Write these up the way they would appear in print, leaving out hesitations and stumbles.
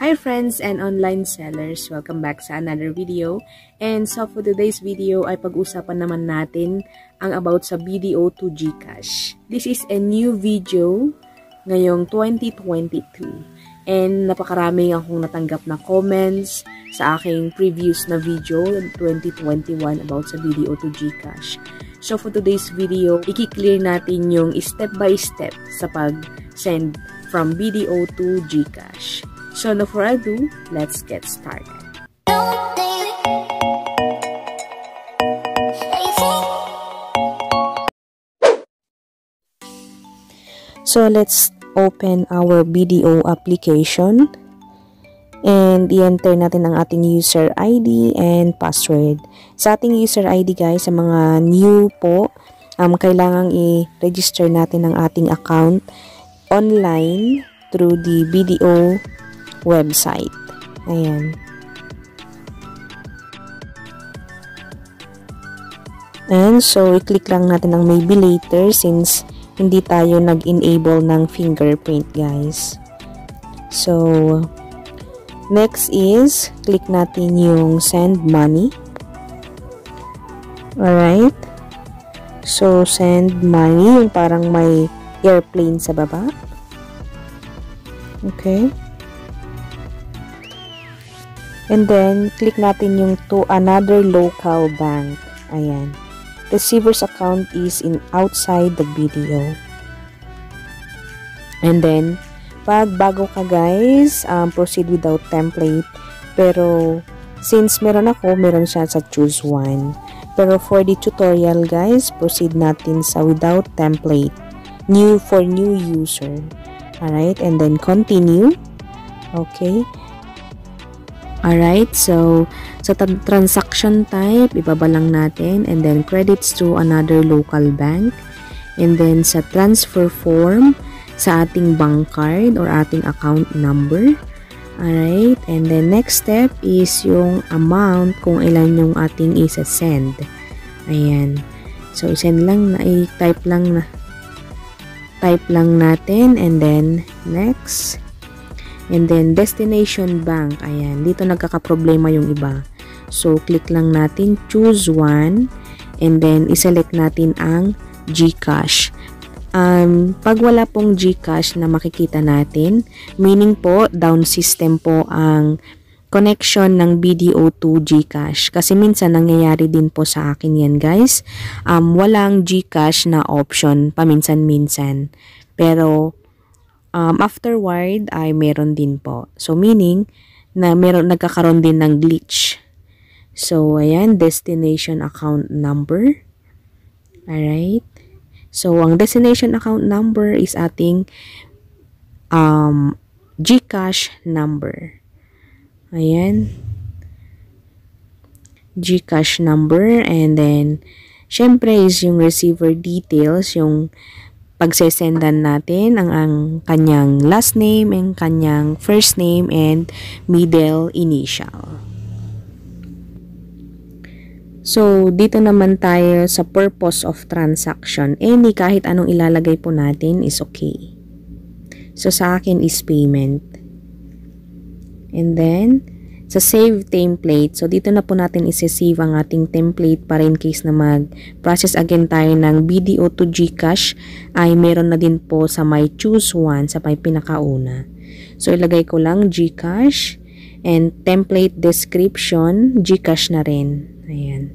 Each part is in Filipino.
Hi friends and online sellers! Welcome back sa another video. And so for today's video ay pag-usapan naman natin ang about sa BDO to GCash. This is a new video ngayong 2022. And napakaraming akong natanggap na comments sa aking previous na video 2021 about sa BDO to GCash. So for today's video, i-clear natin yung step by step sa pag-send from BDO to GCash. So no further ado, let's get started. So let's open our BDO application and i-enter natin ang ating user ID and password. Sa ating user ID guys, sa mga new po, kailangang i-register natin ang ating account online through the BDO website. Ayan. And so, i-click lang natin ang maybe later since hindi tayo nag-enable ng fingerprint, guys. So, next is, click natin yung send money. Alright. So, send money, yung parang may airplane sa baba. Okay. And then, click natin yung to another local bank. Ayan. Receiver's account is in outside the BDO. And then, pag bago ka guys, proceed without template. Pero, since meron siya sa choose one. Pero for the tutorial guys, proceed natin sa without template. New for new user. Alright, and then continue. Okay. Alright, so sa transaction type, ibaba lang natin and then credits to another local bank. And then sa transfer form, sa ating bank card or ating account number. Alright, and then next step is yung amount kung ilan yung ating isa-send. Ayan. So, i-send lang na, i-type lang natin and then next. And then, destination bank. Ayan. Dito nagkakaproblema yung iba. So, click lang natin. Choose one. And then, iselect natin ang GCash. Pag wala pong GCash na makikita natin, meaning po, down system po ang connection ng BDO to GCash. Kasi minsan, nangyayari din po sa akin yan, guys. Walang GCash na option, paminsan-minsan. Pero, afterward ay meron din po. So, meaning na nagkakaroon din ng glitch. So, ayan, destination account number. Alright. So, ang destination account number is ating GCash number. Ayan. GCash number. And then, syempre is yung receiver details, yung pagsesendan natin ang kanyang last name and kanyang first name and middle initial. So, dito naman tayo sa purpose of transaction. Kahit anong ilalagay po natin is okay. So, sa akin is payment. And then, sa save template. So, dito na po natin isi-save ang ating template para in case na mag-process again tayo ng BDO to GCash ay meron na din po sa may choose one sa may pinakauna. So, ilagay ko lang GCash and template description GCash na rin. Ayan.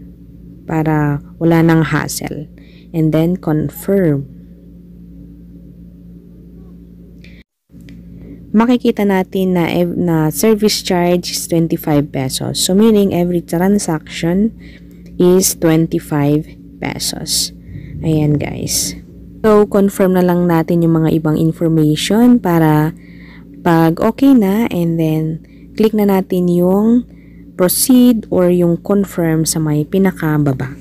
Para wala nang hassle. And then, confirm. Makikita natin na service charge is 25 pesos. So, meaning every transaction is 25 pesos. Ayan, guys. So, confirm na lang natin yung mga ibang information para pag okay na and then click na natin yung proceed or yung confirm sa may pinakababa.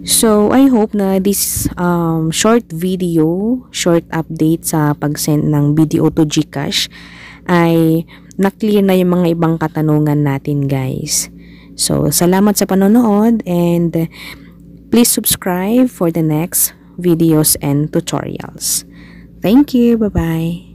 So, I hope na this short video, short update sa pag-send ng BDO to GCash ay na-clear na yung mga ibang katanungan natin, guys. So, salamat sa panonood and please subscribe for the next videos and tutorials. Thank you. Bye-bye.